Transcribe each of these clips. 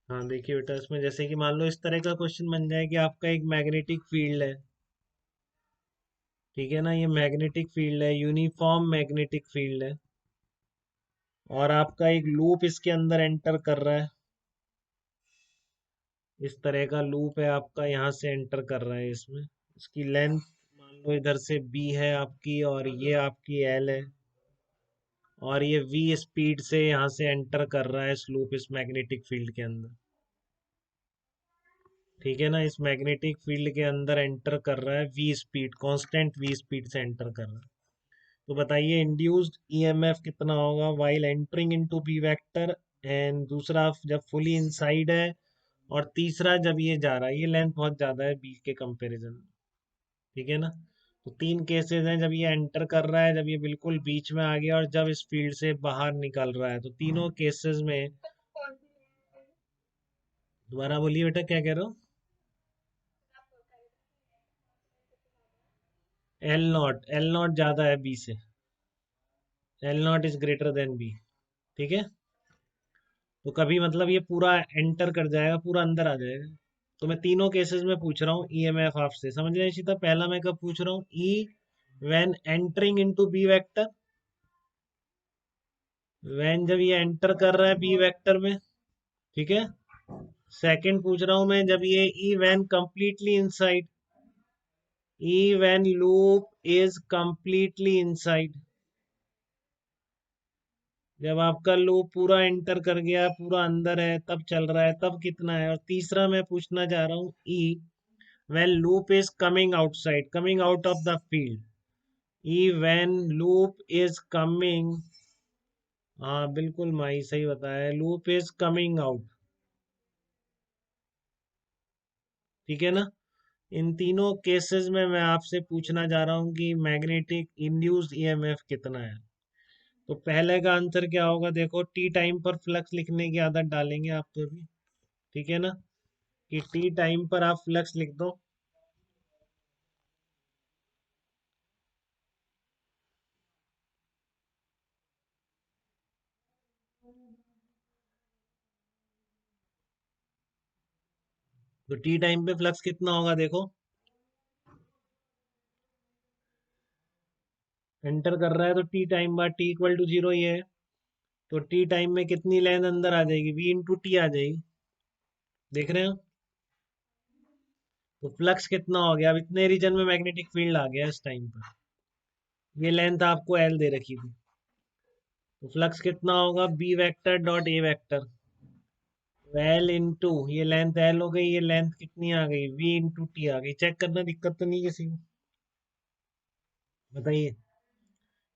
हाँ देखिए बेटा, इसमें जैसे कि मान लो इस तरह का क्वेश्चन बन जाए कि आपका एक मैग्नेटिक फील्ड है। ठीक है ना, ये मैग्नेटिक फील्ड है, यूनिफॉर्म मैग्नेटिक फील्ड है। और आपका एक लूप इसके अंदर एंटर कर रहा है। इस तरह का लूप है आपका, यहाँ से एंटर कर रहा है इसमें। इसकी लेंथ मान लो इधर से बी है आपकी, और ये आपकी एल है। और ये वी स्पीड से यहाँ से एंटर कर रहा है इस लूप, इस मैग्नेटिक फील्ड के अंदर। ठीक है ना, इस मैग्नेटिक फील्ड के अंदर एंटर कर रहा है V speed, constant V speed से एंटर कर रहा है। तो बताइए इंड्यूस्ड ईएमएफ कितना होगा while entering into B vector. And दूसरा जब फुली इनसाइड है, और तीसरा जब ये जा रहा है, ये लेंथ बहुत ज्यादा है बी के कंपैरिजन में। ठीक है ना। तो तीन केसेस हैं, जब ये एंटर कर रहा है, जब ये बिल्कुल बीच में आ गया, और जब इस फील्ड से बाहर निकल रहा है। तो तीनों केसेस में, दोबारा बोलिए बेटा, क्या कह रहे हो? एल नॉट ज्यादा है बी से। L naught is greater than B. ठीक है। तो कभी मतलब ये पूरा एंटर कर जाएगा, पूरा अंदर आ जाएगा। तो मैं तीनों केसेस में पूछ रहा हूँ ईएमएफ आपसे, समझ रहे हैं? पहला मैं कब पूछ रहा हूँ? E when entering into B vector, when जब ये एंटर कर रहा है बी वेक्टर में। ठीक है। सेकंड पूछ रहा हूँ मैं, जब ये E when completely inside, E when loop is completely inside, जब आपका लूप पूरा एंटर कर गया, पूरा अंदर है, तब चल रहा है, तब कितना है? और तीसरा मैं पूछना चाह रहा हूँ ई when loop is coming outside, coming out of the field, e when loop is coming, हाँ बिल्कुल माही सही बताया, लूप इज कमिंग आउट। ठीक है ना। इन तीनों केसेस में मैं आपसे पूछना चाह रहा हूँ कि मैग्नेटिक इंड्यूस्ड ईएमएफ कितना है। तो पहले का आंसर क्या होगा? देखो, टी टाइम पर फ्लक्स लिखने की आदत डालेंगे आप तो भी। ठीक है ना, कि टी टाइम पर आप फ्लक्स लिख दो। तो टी टाइम पे फ्लक्स कितना होगा देखो, एंटर कर रहा है तो T time bar T equal to zero ही है। तो टी टाइम में कितनी लेंथ अंदर आ जाएगी? वी इंटू टी आ जाएगी। देख रहे हो? तो फ्लक्स कितना हो गया? अब इतने रीजन में मैग्नेटिक फील्ड आ गया इस टाइम पर। ये लेंथ आपको एल दे रखी थी। तो फ्लक्स कितना होगा? B vector dot A vector, L into ये लेंथ एल हो गई, ये लेंथ कितनी आ गई? वी इंटू टी आ गई। चेक करना, दिक्कत तो नहीं किसी को? बताइए।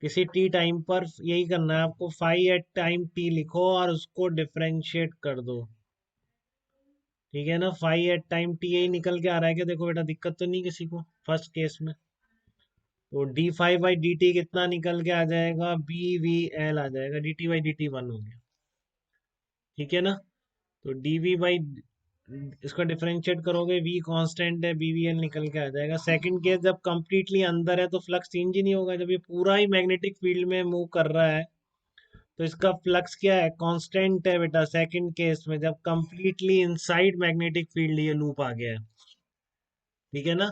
किसी टी टाइम पर यही करना है आपको, फाई एट टाइम टी लिखो और उसको डिफरेंशिएट कर दो। ठीक है ना, फाई एट टाइम टी यही निकल के आ रहा है क्या? देखो बेटा, दिक्कत तो नहीं किसी को फर्स्ट केस में? तो D five by D T कितना निकल के आ जाएगा? बी वी एल आ जाएगा, D T by D T one हो गया। ठीक है ना। तो डी वी बाई, इसका डिफरेंशिएट करोगे, वी कांस्टेंट है, बी वी एल निकल के आ जाएगा। सेकंड केस, जब कंप्लीटली अंदर है तो फ्लक्स चेंज ही नहीं होगा, जब ये पूरा ही मैग्नेटिक फील्ड में मूव कर रहा है। तो इसका फ्लक्स क्या है? कांस्टेंट है बेटा। सेकंड केस में जब कंप्लीटली इनसाइड मैग्नेटिक फील्ड ये लूप आ गया है। ठीक है ना।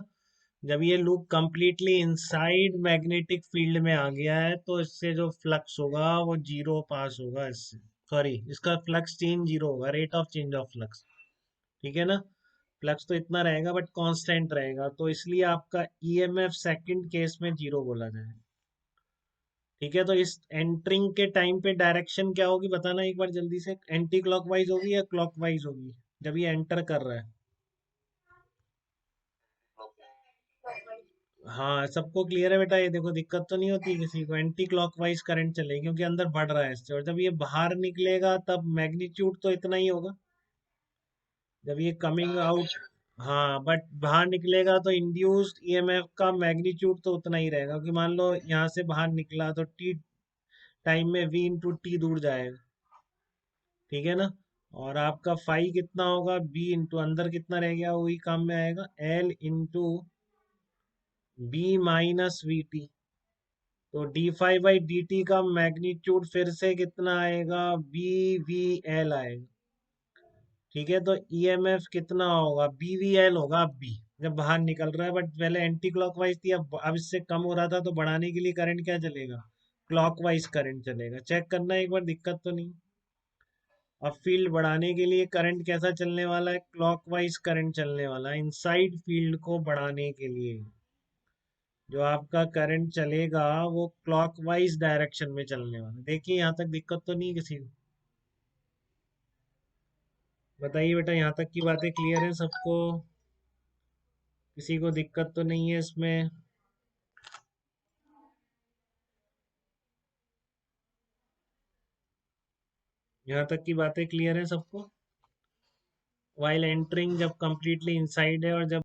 जब ये loop completely inside magnetic field में आ गया है, तो इससे जो फ्लक्स होगा वो जीरो पास होगा इससे। सॉरी, इसका फ्लक्स चेंज जीरो होगा, rate of change of flux. ठीक है ना। फ्लक्स तो इतना रहेगा बट कांस्टेंट रहेगा, तो इसलिए आपका ईएमएफ सेकंड केस में जीरो बोला जाएगा। ठीक है। तो इस एंटरिंग के टाइम पे डायरेक्शन क्या होगी बताना एक बार जल्दी से, एंटी क्लॉकवाइज होगी या क्लॉकवाइज होगी जब ये एंटर कर रहा है? हाँ, सबको क्लियर है बेटा? ये देखो, दिक्कत तो नहीं होती किसी को? एंटी क्लॉकवाइज करंट चलेगी क्योंकि अंदर बढ़ रहा है इससे, और जब ये बाहर निकलेगा तब मैग्नीट्यूड तो इतना ही होगा, जब ये कमिंग आउट। हाँ, बट बाहर निकलेगा तो इंड्यूस्ड ईएमएफ का मैग्नीट्यूड तो उतना ही रहेगा, कि मान लो यहाँ से बाहर निकला तो टी टाइम में वी इंटू टी दूर जाएगा। ठीक है ना। और आपका फाई कितना होगा? बी इंटू अंदर कितना रह गया, वही काम में आएगा, L into B minus V T. तो D five by D T का मैग्नीट्यूड फिर से कितना आएगा? बी वी एल आएगा। ठीक है, तो ईएमएफ कितना होगा, बीवीएल होगा अब भी, जब बाहर निकल रहा है, बट पहले एंटी क्लॉकवाइज थी, अब इससे कम हो रहा था, तो बढ़ाने के लिए करंट क्या चलेगा, क्लॉकवाइज करंट चलेगा। चेक करना एक बार, दिक्कत तो नहीं। अब फील्ड बढ़ाने के लिए करंट कैसा चलने वाला है, क्लॉकवाइज करंट चलने वाला है, इनसाइड फील्ड को बढ़ाने के लिए जो आपका करंट चलेगा वो क्लॉकवाइज डायरेक्शन में चलने वाला है। देखिए यहाँ तक दिक्कत तो नहीं किसी को, बताइए बेटा, यहाँ तक की बातें क्लियर है सबको, किसी को दिक्कत तो नहीं है इसमें? यहाँ तक की बातें क्लियर है सबको? वाइल एंटरिंग जब कंप्लीटली इनसाइड है और जब